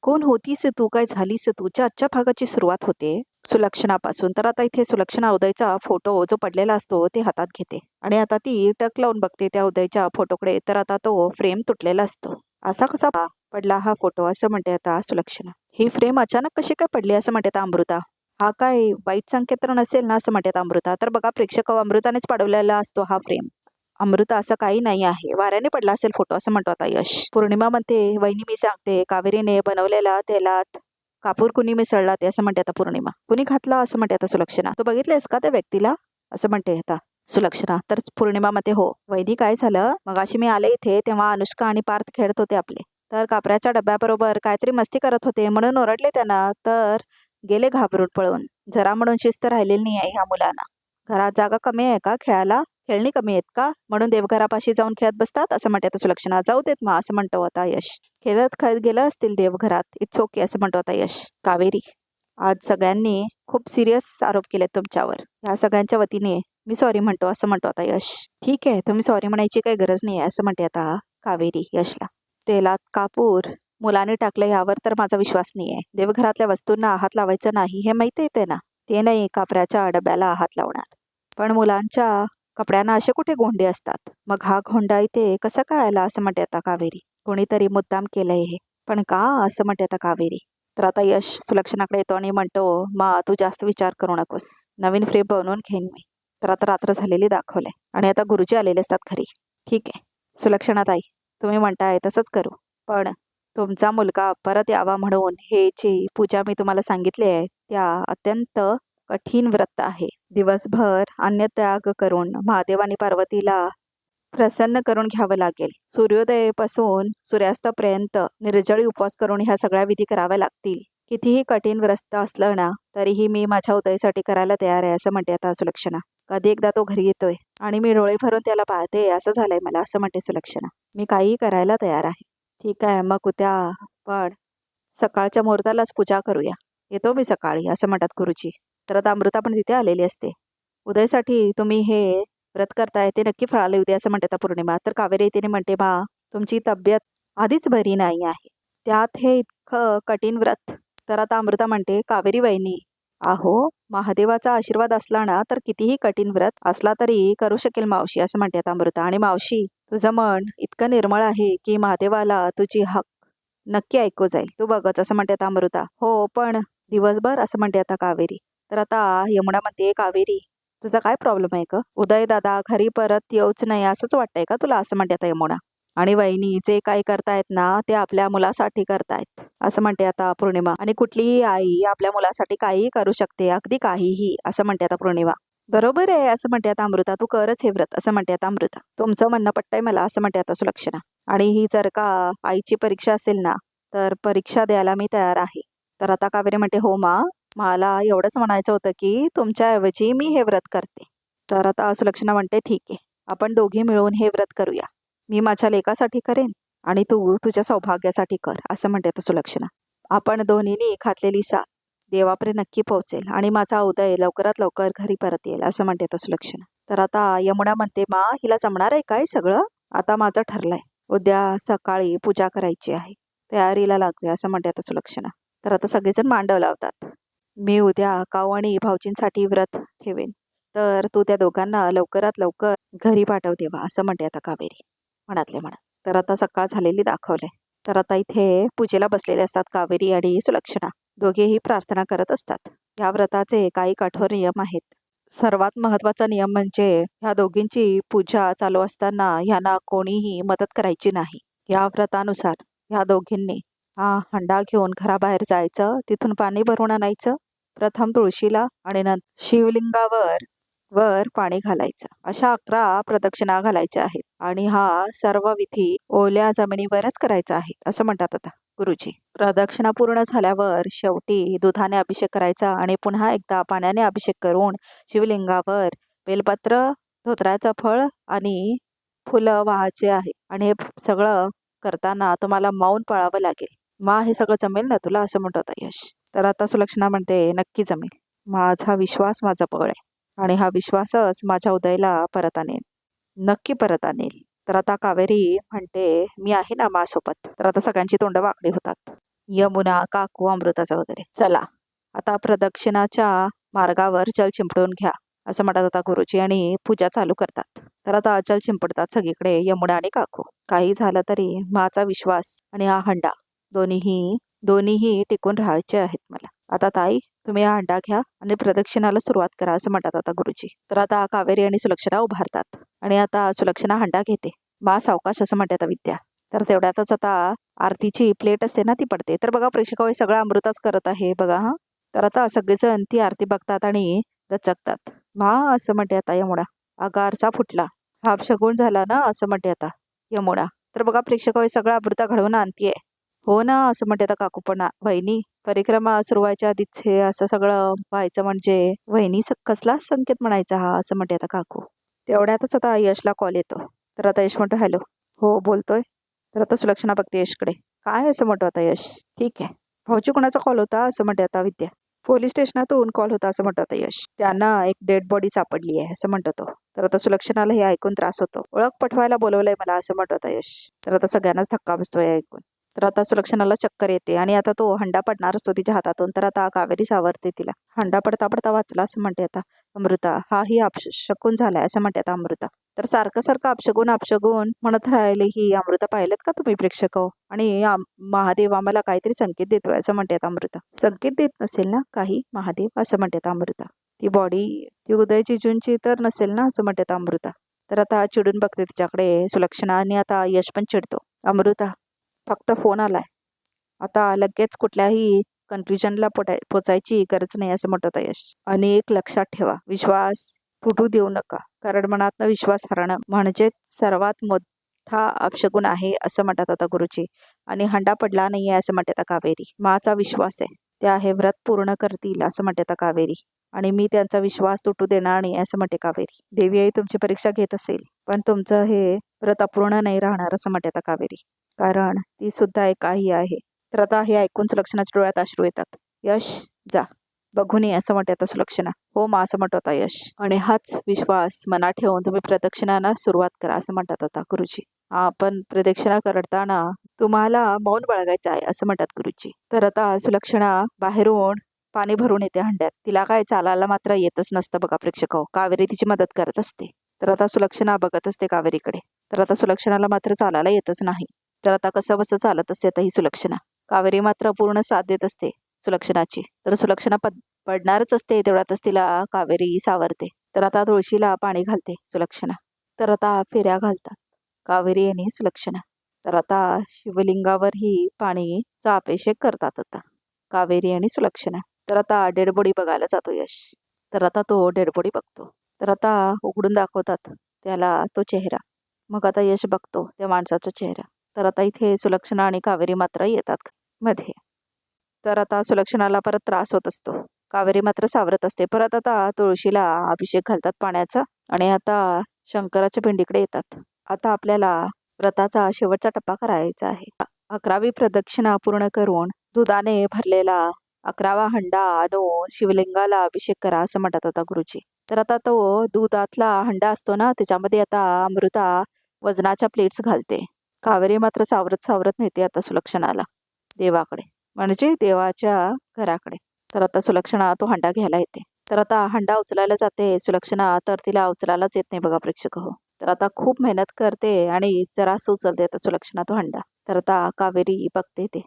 कोण होतीस तू, काय झालीस तूच्या आजच्या भागाची सुरुवात होते सुलक्षणापासून. तर आता इथे सुलक्षणा उदयचा फोटो जो पडलेला असतो ते हातात घेते आणि आता ती टक लावून बघते त्या उदयच्या फोटोकडे. तर आता तो फ्रेम तुटलेला असतो. असा कसा पडला हा फोटो असं म्हणते आता सुलक्षणा. ही फ्रेम अचानक कशी काय पडली असं म्हणते आता अमृता. हा काय वाईट संकेत तर नसेल ना असं म्हणते आता अमृता. तर बघा प्रेक्षक, अमृतानेच पाडवलेला असतो हा फ्रेम. अमृता असं काही नाही आहे, वाऱ्याने पडला असेल फोटो असं म्हणतो आता यश. पौर्णिमा म्हणते वहिनी मी सांगते, कावेरीने बनवलेला तेलात कापूर कुणी मिसळला ते असं म्हणते आता पौर्णिमा. कुणी घातला असं म्हणते आता सुलक्षणा. तू बघितलेस का त्या व्यक्तीला असं म्हणते आता सुलक्षणा. तर पौर्णिमा म्हणते हो वहिनी काय झालं, मगाशी मी आले इथे तेव्हा अनुष्का आणि पार्थ खेळत होते आपले. तर कापराच्या डब्याबरोबर काहीतरी मस्ती करत होते म्हणून ओरडले त्यांना, तर गेले घाबरून पळून. जरा म्हणून शिस्त राहिलेली नाही आहे ह्या मुलांना. घरात जागा कमी आहे का खेळायला, खेळणी कमी आहेत का म्हणून देवघरापाशी जाऊन खेळत बसतात असं म्हणते आता सुलक्षणा. जाऊ देत मग असं म्हणतो आता यश. खेळत खेळत गेलं असतील देवघरात, इट्स ओके असं म्हणतो आता यश. कावेरी, आज सगळ्यांनी खूप सिरियस आरोप केले तुमच्यावर, ह्या सगळ्यांच्या वतीने मी सॉरी म्हणतो असं म्हणतो आता यश. ठीक आहे, तुम्ही सॉरी म्हणायची काही गरज नाही आहे असं म्हणते आता कावेरी यशला. तेलात कापूर मुलाने टाकलं यावर तर माझा विश्वास नाही आहे. देवघरातल्या वस्तूंना हात लावायचं नाही हे माहिती येते ना. ते नाही कापराच्या डब्याला हात लावणार. पण मुलांच्या कपड्यांना असे कुठे गोंडे असतात, मग हा गोंडा इथे कसा काय आला असं म्हणते आता कावेरी. कोणीतरी मुद्दाम केलंय हे, पण का असं म्हणते आता कावेरी. तर आता यश सुलक्षणाकडे येतो आणि म्हणतो मा तू जास्त विचार करू नकोस, नवीन फ्रेम बनवून घेईन मी. तर आता रात्र झालेली दाखवले आणि आता गुरुजी आलेले असतात घरी. ठीक आहे सुलक्षणाताई, तुम्ही म्हणताय तसंच करू, पण तुमचा मुलगा परत यावा म्हणून हे जी पूजा मी तुम्हाला सांगितली आहे त्या अत्यंत कठीण व्रत आहे. दिवसभर अन्नत्याग करून महादेव आणि पार्वतीला प्रसन्न करून घ्यावं लागेल. सूर्योदयापासून सूर्यास्तापर्यंत निर्जळी उपवास करून ह्या सगळ्या विधी कराव्या लागतील. कितीही कठीण व्रत असलं ना तरीही मी माझ्या उदयसाठी करायला तयार आहे असं म्हणते आता सुलक्षणा. कधी एकदा तो घरी येतोय आणि मी डोळे भरून त्याला पाहते असं झालंय मला असं म्हणते सुलक्षणा. मी काहीही करायला तयार आहे. ठीक आहे मग उद्या पण सकाळच्या मुहूर्तालाच पूजा करूया. येतो मी सकाळी असं म्हणतात गुरुजी. तर आता अमृता पण तिथे आलेली असते. उदयसाठी तुम्ही हे व्रत करताय ते नक्की फळाले उद्या असं म्हणते आता पौर्णिमा. तर कावेरी तिने म्हणते बा तुमची तब्येत आधीच बरी नाही आहे, त्यात हे इतकं कठीण व्रत. तर आता अमृता म्हणते कावेरी वहिनी, आहो महादेवाचा आशीर्वाद असला ना तर कितीही कठीण व्रत असला तरी करू शकेल मावशी असं म्हणते आता अमृता. आणि मावशी तुझं मन इतकं निर्मळ आहे की महादेवाला तुझी हक नक्की ऐकू जाईल, तू बघच असं म्हणते आता अमृता. हो पण दिवसभर असं म्हणते आता कावेरी. तर आता यमुना म्हणते कावेरी तुझा काय प्रॉब्लेम आहे का, उदय दादा घरी परत येऊच नाही असंच वाटतंय का तुला असं म्हणते आता यमुना. आणि वहिनी जे काही करतायत ना ते आपल्या मुलासाठी करतायत असं म्हणते आता पौर्णिमा. आणि कुठलीही आई आपल्या मुलासाठी काहीही करू शकते, अगदी काहीही असं म्हणते आता पौर्णिमा. बरोबर आहे असं म्हणते आता अमृता. तू करच हे व्रत असं म्हणते आता अमृता. तुमचं म्हणणं पटतंय मला असं म्हणते आता सुलक्षणा. आणि ही जर का आईची परीक्षा असेल ना तर परीक्षा द्यायला मी तयार आहे. तर आता कावेरी म्हणते हो मा, मला एवढंच म्हणायचं होतं की तुमच्याऐवजी मी हे व्रत करते. तर आता सुलक्षणा म्हणते ठीक आहे, आपण दोघी मिळून हे व्रत करूया. मी माझ्या लेकासाठी करेन आणि तू तुझ्या सौभाग्यासाठी कर असं म्हणते आता सुलक्षणा. आपण दोन्हीनी घातलेली साथ देवापर्यंत नक्की पोहोचेल आणि माझा उदय लवकरात लवकर घरी परत येईल असं म्हणते आता सुलक्षणा. तर आता यमुना म्हणते मा हिला जमणार आहे काय सगळं, आता माझं ठरलंय उद्या सकाळी पूजा करायची आहे, तयारीला लागूया असं म्हणते आता सुलक्षणा. तर आता सगळेजण मांडव लावतात. मी उद्या काऊ आणि भाऊजींसाठी व्रत ठेवेन, तर तू त्या दोघांना लवकरात लवकर घरी पाठव देवा असं म्हणते आता कावेरी मनातले म्हणत. तर आता सकाळ झालेली दाखवले. तर आता इथे पूजेला बसलेले असतात कावेरी आणि सुलक्षणा. दोघेही प्रार्थना करत असतात. या व्रताचे काही कठोर नियम आहेत. सर्वात महत्वाचा नियम म्हणजे ह्या दोघींची पूजा चालू असताना ह्यांना कोणीही मदत करायची नाही. या व्रतानुसार ह्या दोघींनी हा हंडा घेऊन घराबाहेर जायचं, तिथून पाणी भरून आणायचं, प्रथम तुळशीला आणि नंतर शिवलिंगावर पाणी घालायचं. अशा 11 प्रदक्षिणा घालायच्या आहेत आणि हा सर्व विधी ओल्या जमिनीवरच करायचा आहे असं म्हणतात आता गुरुजी. प्रदक्षिणा पूर्ण झाल्यावर शेवटी दुधाने अभिषेक करायचा आणि पुन्हा एकदा पाण्याने अभिषेक करून शिवलिंगावर बेलपत्र, धोत्राचं फळ आणि फुलं वाहायचे आहे. आणि हे सगळं करताना तुम्हाला मौन पाळावं लागेल. मा हे सगळं जमेल ना तुला असं म्हणत होता यश. तर आता सुलक्षणा म्हणते नक्की जमेल, माझा विश्वास माझा बळ आहे आणि हा विश्वासच माझ्या उदयला परत आणेल, नक्की परत आणेल. तर आता कावेरी म्हणते मी आहे ना मासोबत. तर आता सगळ्यांची तोंड वाकडी होतात. यमुना, काकू, अमृताचा वगैरे. चला आता प्रदक्षिणाच्या मार्गावर जल शिंपडून घ्या असं म्हणतात आता गुरुजी आणि पूजा चालू करतात. तर आता जल शिंपडतात सगळीकडे यमुना आणि काकू. काही झालं तरी माझा विश्वास आणि हा हंडा दोन्हीही टिकून राहायचे आहेत मला. आता ताई तुम्ही हा हंडा घ्या आणि प्रदक्षिणाला सुरुवात करा असं म्हणतात आता गुरुजी. तर आता कावेरी आणि सुलक्षणा उभारतात आणि आता सुलक्षणा हंडा घेते. मा सावकाश असं म्हणते आता विद्या. तर तेवढ्यातच आता आरतीची प्लेट असते ना ती पडते. तर बघा प्रेक्षक सगळा अमृताच करत आहे बघा हा. तर आता सगळेजण ती आरती बघतात आणि दचकतात. मा असं म्हणते आता यमुना. अगं आरसा फुटला, हा अपशगुन झाला ना असं म्हणते आता यमुना. तर बघा प्रेक्षक सगळा अमृता घडवून आणतीये. हो ना असं म्हणते आता काकू पण. वहिनी परिक्रमा सुरू व्हायच्या आधीच हे असं सगळं व्हायचं म्हणजे वहिनी कसला संकेत म्हणायचा हा असं म्हणते आता काकू. तेवढ्यातच आता यशला कॉल येतो. तर आता यश म्हणतो हॅलो. हो बोलतोय. तर आता सुलक्षणा बघते यशकडे. काय असं म्हणतो आता यश. ठीक आहे. भाऊजी कोणाचा कॉल होता असं म्हणते आता विद्या. पोलीस स्टेशनातून कॉल होता असं म्हणतो आता यश. त्यांना एक डेड बॉडी सापडली आहे असं म्हणतो तो. तर आता सुलक्षणाला हे ऐकून त्रास होतो. ओळख पटवायला बोलवलंय मला असं म्हणतो आता यश. तर आता सगळ्यांनाच धक्का बसतोय ऐकून. तर आता सुलक्षणाला चक्कर येते आणि आता तो हंडा पडणार असतो तिच्या हातातून. तर आता कावेरी सावरते तिला. हंडा पडता पडता वाचला असं म्हणते आता अमृता. हा ही अपशकुन झालाय असं म्हणते आता अमृता. तर सारखं सारखं अपशगुन म्हणत राहिले ही अमृता. पाहिलेत का तुम्ही प्रेक्षक आणि महादेव आम्हाला काहीतरी संकेत देतोय असं म्हणतात अमृता. संकेत देत नसेल ना काही महादेव असं म्हणतात अमृता. ती बॉडी ती उदय जिजूंची तर नसेल ना असं म्हणतात अमृता. तर आता चिडून बघते तिच्याकडे सुलक्षणा आणि आता यश पण चिडतो. अमृता फक्त फोन आलाय, आता लगेच कुठल्याही कन्फ्युजनला पोचायची गरज नाही असं म्हणतो यश. आणि एक लक्षात ठेवा, विश्वास तुटू देऊ नका, कारण मनातनं विश्वास हरणं म्हणजे सर्वात मोठा अपशगुन आहे असं म्हणतात आता गुरुजी. आणि हंडा पडला नाहीये असं म्हणतात कावेरी. माझा विश्वास आहे त्या हे व्रत पूर्ण करतील असं म्हणतात कावेरी. आणि मी त्यांचा विश्वास तुटू देणार नाही असं म्हणते कावेरी. देवी आई तुमची परीक्षा घेत असेल पण तुमचं हे व्रत अपूर्ण नाही राहणार असं म्हणतात कावेरी, कारण ती सुद्धा एक आई आहे. तर आता हे ऐकून सुलक्षणाच्या डोळ्यात अश्रू येतात. यश जा बघून ये असं म्हणते आता सुलक्षणा. हो मा असं म्हणतो आता यश. आणि हाच विश्वास मनात ठेवून तुम्ही प्रदक्षिणाला सुरुवात करा असं म्हणतात आता गुरुजी. आपण प्रदक्षिणा करताना तुम्हाला मौन बाळगायचं आहे असं म्हणतात गुरुजी. तर आता सुलक्षणा बाहेरून पाणी भरून येते हंड्यात. तिला काय चालायला मात्र येतच नसतं बघा प्रेक्षक. कावेरी तिची मदत करत असते. तर आता सुलक्षणा बघत असते कावेरीकडे. तर आता सुलक्षणाला मात्र चालायला येतच नाही. तर आता कसं बसं चालत असते आता ही सुलक्षणा. कावेरी मात्र पूर्ण साथ देत असते सुलक्षणाची. तर सुलक्षणा पडणारच असते तेवढ्यातच तिला कावेरी सावरते. तर आता तुळशीला पाणी घालते सुलक्षणा. तर आता फेऱ्या घालतात कावेरी आणि सुलक्षणा. तर आता शिवलिंगावरही पाणीचा अभिषेक करतात आता कावेरी आणि सुलक्षणा. तर आता डेडबॉडी बघायला जातो यश. तर आता तो डेडबॉडी बघतो. तर आता उघडून दाखवतात त्याला तो चेहरा. मग आता यश बघतो त्या माणसाचा चेहरा. तर आता इथे सुलक्षणा आणि कावेरी मात्र येतात मध्ये. तर आता सुलक्षणाला परत त्रास होत असतो. कावेरी मात्र सावरत असते. परत आता तुळशीला अभिषेक घालतात पाण्याचा आणि आता शंकराच्या पिंडीकडे येतात. आता आपल्याला व्रताचा शेवटचा टप्पा करायचा आहे. 11वी प्रदक्षिणा पूर्ण करून दुधाने भरलेला 11वा हंडा आणून शिवलिंगाला अभिषेक करा असं म्हणतात आता गुरुजी. तर आता तो दुधातला हंडा असतो ना त्याच्यामध्ये आता अमृता वजनाच्या प्लेट्स घालते. कावेरी मात्र सावरत नेते आता सुलक्षणाला देवाकडे, म्हणजे देवाच्या घराकडे. तर आता सुलक्षणा तो हंडा घ्यायला येते. तर आता हंडा उचलायला जाते सुलक्षणा. तर तिला उचलायलाच येत नाही बघा प्रेक्षक हो. तर आता खूप मेहनत करते आणि जरासं उचलते आता सुलक्षणा तो हंडा. तर आता कावेरी बघते ते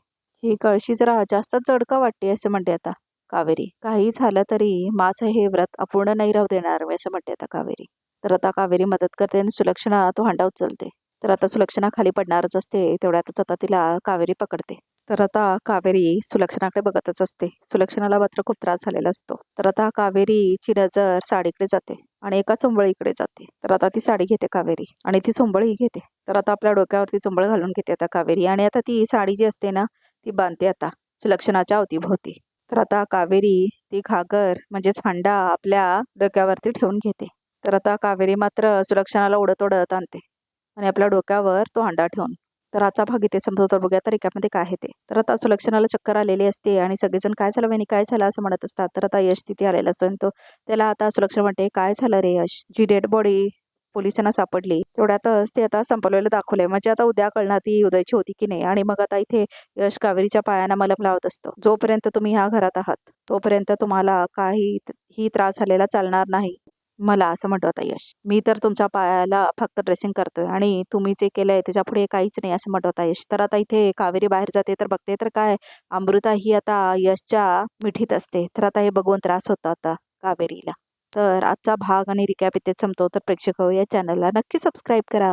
ही कळशी जरा जास्तच जड का वाटते असं म्हणते आता कावेरी. काही झालं तरी माझं हे व्रत अपूर्ण नाही राहू देणार मी असं म्हणते आता कावेरी. तर आता कावेरी मदत करते आणि सुलक्षणा तो हंडा उचलते. तर आता सुलक्षणा खाली पडणारच असते. तेवढ्यातच आता तिला कावेरी पकडते. तर आता कावेरी सुलक्षणाकडे बघतच असते. सुलक्षणाला मात्र खूप त्रास झालेला असतो. तर आता कावेरीची नजर साडीकडे जाते आणि एका चुंबळीकडे जाते. तर आता ती साडी घेते कावेरी आणि ती चुंबळी घेते. तर आता आपल्या डोक्यावरती चुंबळ घालून घेते आता कावेरी आणि आता ती साडी जी असते ना ती बांधते आता सुलक्षणाच्या अवतीभोवती. तर आता कावेरी ती घागर म्हणजेच हंडा आपल्या डोक्यावरती ठेवून घेते. तर आता कावेरी मात्र सुलक्षणाला ओढत ओढत आणते आणि आपल्या डोक्यावर तो हंडा ठेवून. तर आजचा भाग इथे समजतो. तर बघूया तर रिकामध्ये काय आहे ते. तर आता सुलक्षणाला चक्कर आलेली असते आणि सगळेजण काय झालं वहिनी काय झालं असं म्हणत असतात. तर आता यश तिथे आलेला असतो आणि तो त्याला आता सुलक्षणा म्हणते काय झालं रे यश. जी डेड बॉडी पोलिसांना सापडली. तेवढ्यातच ते आता संपवलेलं दाखवलंय. म्हणजे आता उद्या कळणार ती उदयची होती की नाही. आणि मग आता इथे यश कावेरीच्या पायांना मलम लावत असतो. जोपर्यंत तुम्ही ह्या घरात आहात तोपर्यंत तुम्हाला काही त्रास झालेला चालणार नाही मला, असं म्हणतो आता यश. मी तर तुमच्या पायाला फक्त ड्रेसिंग करतोय आणि तुम्ही जे केलंय त्याच्यापुढे काहीच नाही, असं म्हणतो आता यश. तर आता इथे कावेरी बाहेर जाते तर बघते तर काय, अमृता ही आता यशच्या मिठीत असते. तर आता हे बघून त्रास होता आता कावेरीला. तर आजचा भाग आणि रिकॅप इथे संपतो. तर प्रेक्षक हो, या चॅनलला नक्की सबस्क्राईब करा.